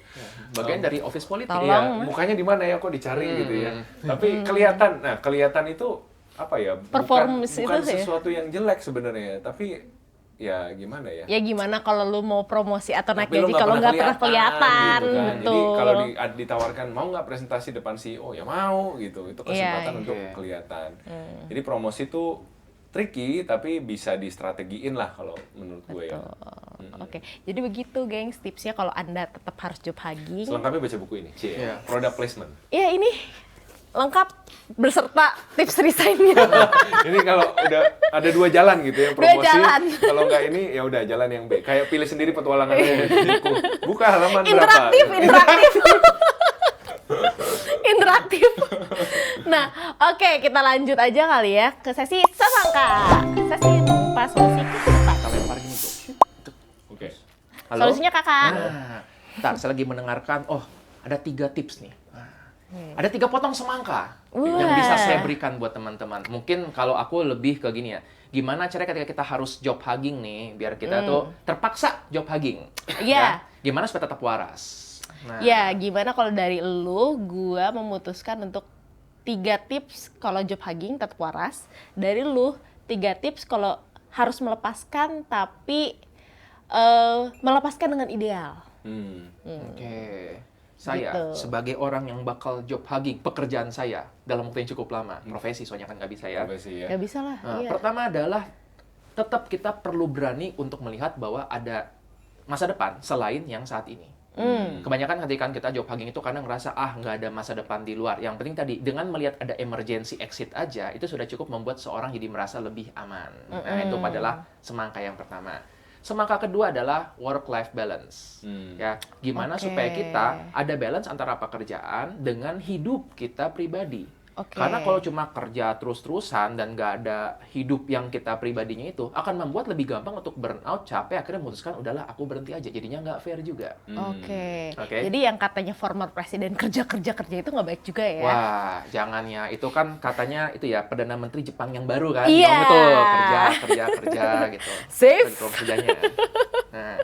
Bagian dari office politik. Iya, mukanya di mana ya kok dicari gitu ya. Tapi kelihatan. Nah, kelihatan itu apa ya? Bukan sesuatu yang jelek sebenarnya, tapi ya gimana ya? Ya gimana kalau lu mau promosi atau naik gaji kalau nggak pernah kelihatan gitu kan. gitu. Jadi kalau ditawarkan mau nggak presentasi depan CEO ya mau gitu. Itu kesempatan untuk kelihatan. Jadi promosi itu tricky tapi bisa distrategiin lah kalau menurut gue ya. Oke. Jadi begitu gengs tipsnya kalau Anda tetap harus job hugging. Selengkapnya baca buku ini, Product Placement. Ya ini lengkap beserta tips resign-nya. Ini kalau udah ada 2 jalan gitu ya promosi. 2 jalan. Kalau nggak ini ya udah jalan yang B. Kayak pilih sendiri petualangannya. Buka halaman interaktif, berapa. interaktif. Interaktif. Nah, oke, kita lanjut aja kali ya ke sesi sasangka. Sesi mengupas solusi kehidupan. Kita lempar gini tuh. Oke. Halo? Solusinya kakak. Nah, ntar saya lagi mendengarkan, ada 3 tips nih. Ada 3 potong semangka yang bisa saya berikan buat teman-teman. Mungkin kalau aku lebih ke gini ya, gimana caranya ketika kita harus job hugging nih, biar kita tuh terpaksa job hugging. Ya, gimana supaya tetap waras. Nah. Ya, gimana kalau dari lu, gua memutuskan untuk 3 tips kalau job hugging tetap waras. Dari lu, 3 tips kalau harus melepaskan tapi melepaskan dengan ideal. Oke. Saya Gitu. sebagai orang yang bakal job hugging, pekerjaan saya dalam waktu yang cukup lama, profesi soalnya kan nggak bisa ya. Profesi ya. Gak bisa lah. Nah, pertama adalah tetap kita perlu berani untuk melihat bahwa ada masa depan selain yang saat ini. Kebanyakan ketika kita job hugging itu kadang ngerasa nggak ada masa depan di luar. Yang penting tadi dengan melihat ada emergency exit aja itu sudah cukup membuat seorang jadi merasa lebih aman. Nah itu adalah semangka yang pertama. Semangka kedua adalah work-life balance. Ya, gimana supaya kita ada balance antara pekerjaan dengan hidup kita pribadi. Karena kalau cuma kerja terus-terusan dan nggak ada hidup yang kita pribadinya itu, akan membuat lebih gampang untuk burnout, capek, akhirnya memutuskan udahlah aku berhenti aja. Jadinya nggak fair juga. Oke. Jadi yang katanya former presiden kerja itu nggak baik juga ya? Wah, jangan ya. Itu kan katanya itu ya Perdana Menteri Jepang yang baru kan? Iya. Betul, kerja gitu. Safe. Kerjanya. Nah,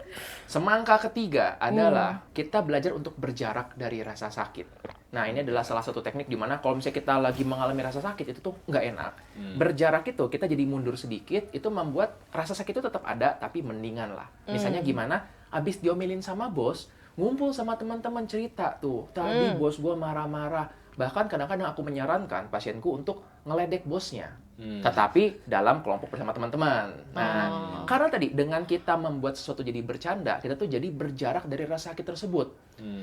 semangka ketiga adalah kita belajar untuk berjarak dari rasa sakit. Nah, ini adalah salah satu teknik di mana kalau misalnya kita lagi mengalami rasa sakit, itu tuh nggak enak. Berjarak itu, kita jadi mundur sedikit, itu membuat rasa sakit itu tetap ada, tapi mendingan lah. Misalnya gimana, abis diomelin sama bos, ngumpul sama teman-teman cerita tuh, tadi bos gue marah-marah. Bahkan kadang-kadang aku menyarankan pasienku untuk ngeledek bosnya. Tetapi dalam kelompok bersama teman-teman. Nah, karena tadi dengan kita membuat sesuatu jadi bercanda, kita tuh jadi berjarak dari rasa sakit tersebut.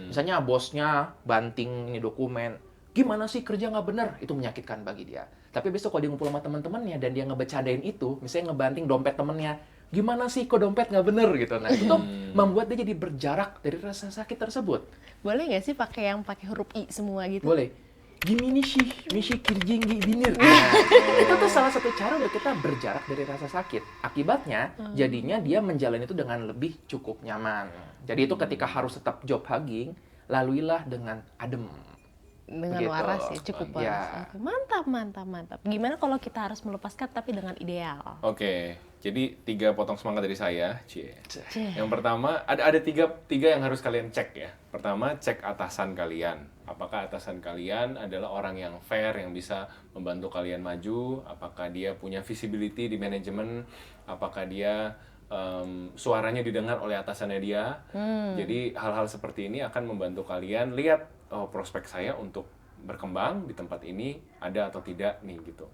Misalnya bosnya banting ini dokumen, gimana sih kerja nggak bener? Itu menyakitkan bagi dia. Tapi besok kalau dia ngumpul sama teman-temannya dan dia ngebecandain itu, misalnya ngebanting dompet temennya, gimana sih kok dompet nggak bener gitu. Nah itu tuh membuat dia jadi berjarak dari rasa sakit tersebut. Boleh nggak sih pakai yang pakai huruf I semua gitu? Boleh. Gimini sih, misi kirjinggi binir. Nah, itu tuh salah satu cara untuk kita berjarak dari rasa sakit. Akibatnya, jadinya dia menjalani itu dengan lebih cukup nyaman. Jadi itu ketika harus tetap job hugging, laluilah dengan adem. Dengan Begitu. waras ya, cukup waras. Ya. Oke, mantap, mantap, mantap. Gimana kalau kita harus melepaskan tapi dengan ideal? Oke, jadi 3 potong semangat dari saya. Yang pertama, ada tiga yang harus kalian cek ya. Pertama, cek atasan kalian. Apakah atasan kalian adalah orang yang fair, yang bisa membantu kalian maju? Apakah dia punya visibility di manajemen? Apakah dia suaranya didengar oleh atasannya dia? Jadi hal-hal seperti ini akan membantu kalian lihat prospek saya untuk berkembang di tempat ini ada atau tidak nih gitu.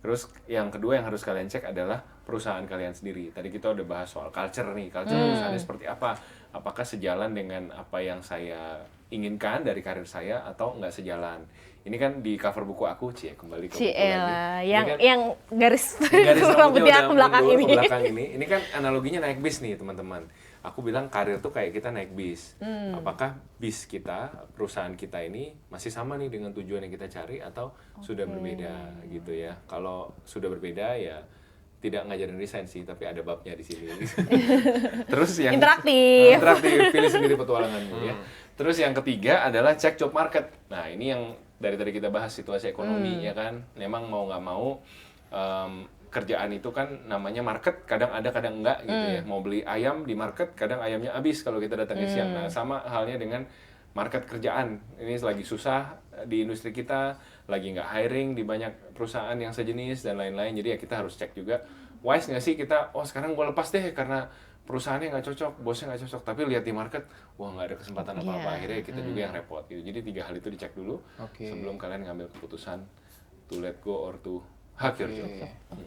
Terus yang kedua yang harus kalian cek adalah perusahaan kalian sendiri. Tadi kita udah bahas soal culture nih, culture perusahaannya seperti apa? Apakah sejalan dengan apa yang saya inginkan dari karir saya atau nggak sejalan? Ini kan di cover buku aku, kembali ke buku lagi. Yang garis rambutnya rambutnya udah ke belakang mundur ini. ke belakang ini kan analoginya naik bis nih teman-teman. Aku bilang karir tuh kayak kita naik bis. Apakah bis kita, perusahaan kita ini masih sama nih dengan tujuan yang kita cari atau sudah berbeda gitu ya. Kalau sudah berbeda ya tidak ngajarin resign sih, tapi ada babnya di sini. Terus yang Interaktif. pilih sendiri petualanganmu ya. Terus yang ketiga adalah cek job market. Nah, ini yang dari tadi kita bahas situasi ekonomi ya kan. Memang mau nggak mau kerjaan itu kan namanya market, kadang ada kadang enggak gitu ya. Mau beli ayam di market, kadang ayamnya habis kalau kita datangnya siang. Nah, sama halnya dengan market kerjaan. Ini lagi susah di industri kita, lagi nggak hiring di banyak perusahaan yang sejenis dan lain-lain. Jadi ya kita harus cek juga, wise nggak sih kita, sekarang gue lepas deh karena perusahaannya nggak cocok, bosnya nggak cocok. Tapi lihat di market, nggak ada kesempatan apa-apa. Akhirnya kita juga yang repot gitu. Jadi 3 hal itu dicek dulu sebelum kalian ngambil keputusan to let go or to hug your job.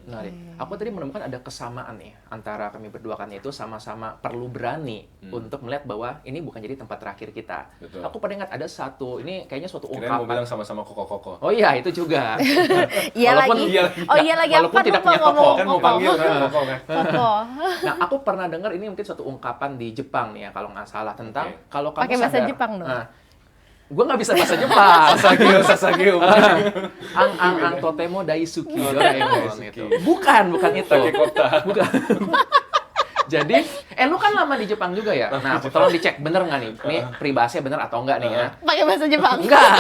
Menarik. Aku tadi menemukan ada kesamaan nih antara kami berdua kan, itu sama-sama perlu berani untuk melihat bahwa ini bukan jadi tempat terakhir kita. Betul. Aku pernah ingat ada satu, ini kayaknya suatu Kirain mau ungkapan. bilang sama-sama koko-koko. Oh iya, itu juga. Iya Walaupun- lagi. iya lagi. Oh iya lagi. Walaupun Apa tidak tuh punya ngomong koko. Kan mau panggil kan koko kan. Koko. Nah, aku pernah dengar ini mungkin suatu ungkapan di Jepang nih ya, kalau nggak salah, tentang kalau kamu Pakai bahasa sadar. Jepang dong. Nah, gue nggak bisa bahasa Jepang. Sasageo. Ang totemo daisuki Doraemon itu. Bukan itu. Bukan. Jadi, lu kan lama di Jepang juga ya? Nah, tolong dicek bener nggak nih? Ini peribahasanya bener atau enggak nih ya? Pakai bahasa Jepang. Enggak.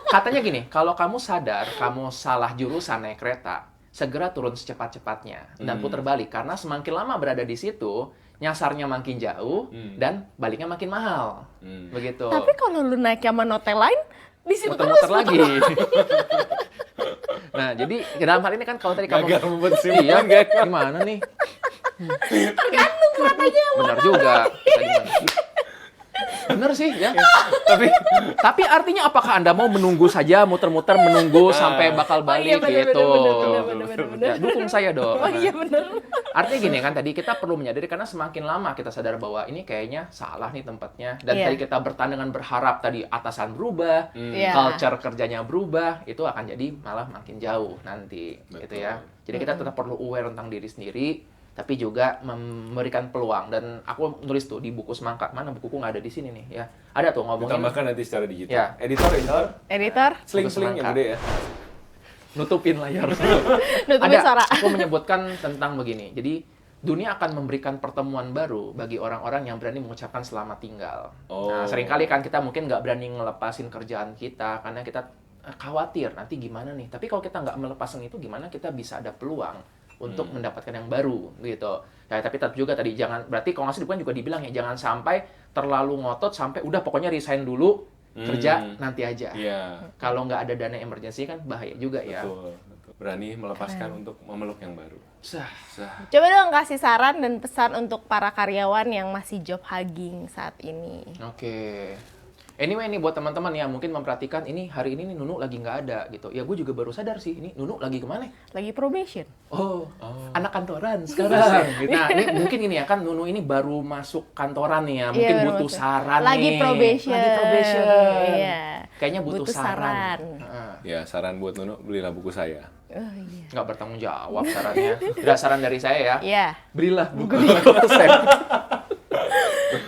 Katanya gini, kalau kamu sadar kamu salah jurusan naik kereta, segera turun secepat-cepatnya dan putar balik, karena semakin lama berada di situ, nyasarnya makin jauh dan baliknya makin mahal. Begitu. Tapi kalau lu naik sama hotel lain, di situ muter-muter terus lagi. Nah, jadi dalam hal ini kan kalau tadi kamu Gagal membuat kesimpulan, iya, gimana nih? tergantung keretanya. Benar juga. Bener sih ya. Tapi artinya apakah Anda mau menunggu saja muter-muter menunggu sampai bakal balik gitu? bener. Ya, dukung saya dong. Oh iya bener. Artinya gini kan, tadi kita perlu menyadari karena semakin lama kita sadar bahwa ini kayaknya salah nih tempatnya, dan Iya. tadi kita bertandangan berharap tadi atasan berubah, Iya. culture kerjanya berubah, itu akan jadi malah makin jauh nanti gitu ya. Jadi kita tetap perlu aware tentang diri sendiri, tapi juga memberikan peluang. Dan aku nulis tuh di buku semangka, mana bukuku nggak ada di sini nih ya, ada tuh ngomongin Ditambahkan nanti secara digital. Ya. Editor, Sling-sling yang gede ya. nutupin layar. nutupin suara. Aku menyebutkan tentang begini. Jadi dunia akan memberikan pertemuan baru bagi orang-orang yang berani mengucapkan selamat tinggal. Nah, seringkali kan kita mungkin nggak berani ngelepasin kerjaan kita karena kita khawatir nanti gimana nih. Tapi kalau kita nggak melepasin itu, gimana kita bisa ada peluang untuk mendapatkan yang baru gitu. Ya, tapi tetap juga tadi jangan, berarti kalau nggak salah juga dibilang ya, jangan sampai terlalu ngotot sampai udah pokoknya resign dulu, kerja nanti aja. Iya. Kalau nggak ada dana emergency kan bahaya juga ya. Betul. Berani melepaskan untuk memeluk yang baru. Sah. Coba dong kasih saran dan pesan untuk para karyawan yang masih job hugging saat ini. Oke. Anyway nih buat teman-teman yang mungkin memperhatikan ini hari ini nih Nunu lagi nggak ada gitu. Ya gue juga baru sadar sih, ini Nunu lagi kemana? Lagi probation. Oh, anak kantoran sekarang. Nah ini mungkin ini ya kan, Nunu ini baru masuk kantoran nih ya, mungkin Iya, butuh betul. saran Lagi nih. probation. Lagi probation. Iya. Kayaknya butuh saran. saran. Heeh. Ya, saran buat Nunu, belilah buku saya. Oh iya. Nggak bertanggung jawab sarannya. Udah saran dari saya ya. Iya. Berilah buku konsep.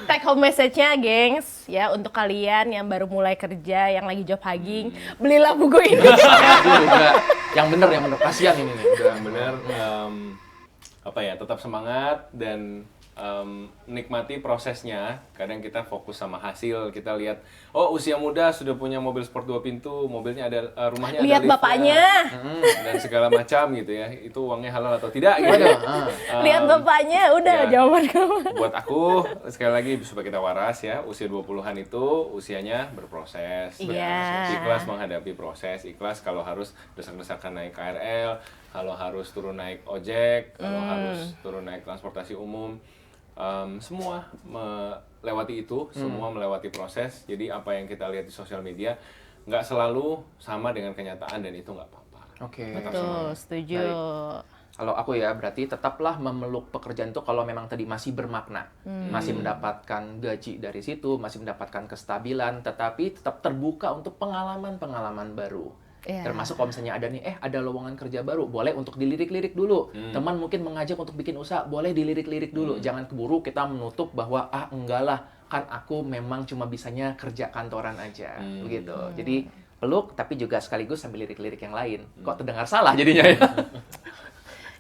Take home message-nya, gengs, ya untuk kalian yang baru mulai kerja, yang lagi job hugging, belilah buku ini. Udah. Yang bener, kasihan ini nih. Udah. Yang benar, tetap semangat dan nikmati prosesnya. Kadang kita fokus sama hasil, kita lihat, oh usia muda sudah punya mobil sport 2 pintu, mobilnya ada, rumahnya Lihat ada liftnya, bapaknya. dan segala macam gitu ya. Itu uangnya halal atau tidak gitu. Lihat bapaknya, udah ya. jawaban kamu. Buat aku, sekali lagi supaya kita waras ya, usia 20-an itu usianya berproses. Iya. Ikhlas menghadapi proses, ikhlas kalau harus desak-desakan naik KRL, kalau harus turun naik ojek, kalau harus turun naik transportasi umum. Semua melewati itu, semua melewati proses. Jadi apa yang kita lihat di sosial media nggak selalu sama dengan kenyataan dan itu nggak apa-apa. Oke. Betul, setuju. Baik. Kalau aku ya berarti tetaplah memeluk pekerjaan itu kalau memang tadi masih bermakna, masih mendapatkan gaji dari situ, masih mendapatkan kestabilan, tetapi tetap terbuka untuk pengalaman-pengalaman baru. Iya. Termasuk kalau misalnya ada nih, ada lowongan kerja baru, boleh untuk dilirik-lirik dulu. Teman mungkin mengajak untuk bikin usaha, boleh dilirik-lirik dulu. Jangan keburu kita menutup bahwa enggak lah, kan aku memang cuma bisanya kerja kantoran aja, begitu. Jadi peluk, tapi juga sekaligus sambil lirik-lirik yang lain. Kok terdengar salah jadinya ya?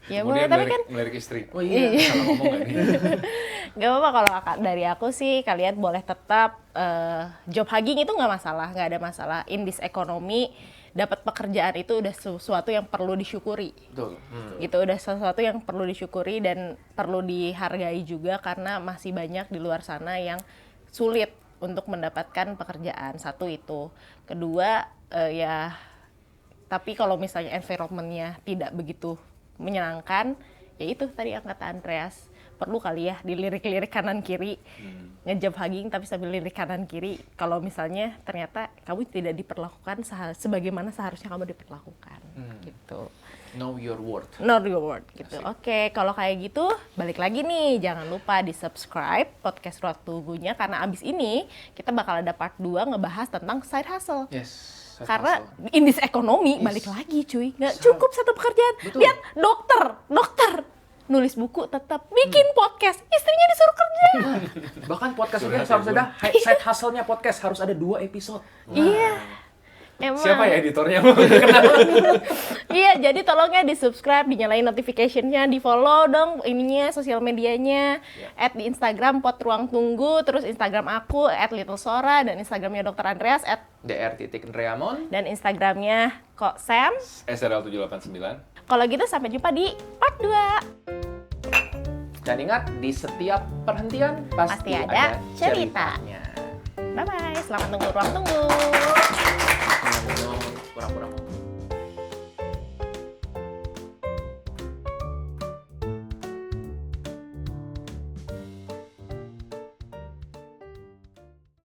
Ya boleh, Kemudian tapi kan melirik istri. Oh iya, salah ngomong nggak nih? nggak apa-apa kalau dari aku sih, kalian boleh tetap job hugging itu nggak masalah, nggak ada masalah. In this economy, dapat pekerjaan itu udah sesuatu yang perlu disyukuri. Betul. Gitu, udah sesuatu yang perlu disyukuri dan perlu dihargai juga karena masih banyak di luar sana yang sulit untuk mendapatkan pekerjaan. Satu itu. Kedua, tapi kalau misalnya environment-nya tidak begitu menyenangkan, ya itu tadi yang kata Andreas, perlu kali ya dilirik-lirik kanan kiri, ngejob hugging tapi sambil lirik kanan kiri. Kalau misalnya ternyata kamu tidak diperlakukan sebagaimana seharusnya kamu diperlakukan, gitu. Know your worth. Know your worth, gitu. Oke, kalau kayak gitu, balik lagi nih, jangan lupa di subscribe podcast Ruang Tunggunya karena abis ini kita bakal ada part 2 ngebahas tentang side hustle. Yes. Karena in this economy, balik lagi cuy, nggak cukup satu pekerjaan. Betul. Lihat dokter, nulis buku tetap bikin podcast, istrinya disuruh kerja. Bahkan podcast ini harus ada side hustle-nya podcast harus ada 2 episode. Iya, emang. Siapa ya editornya? Iya, jadi tolongnya di subscribe, dinyalain notification-nya, di follow dong ininya, sosial medianya, di Instagram Pot Ruang Tunggu, terus Instagram aku @littlesora dan Instagramnya Dr. Andreas @dr.andreamon dan Instagramnya Kok Sam. SRL 789. Kalau gitu sampai jumpa di part 2. Dan ingat, di setiap perhentian pasti ada cerita. ceritanya. Bye-bye, selamat tunggu Ruang Tunggu. Kurang-kurang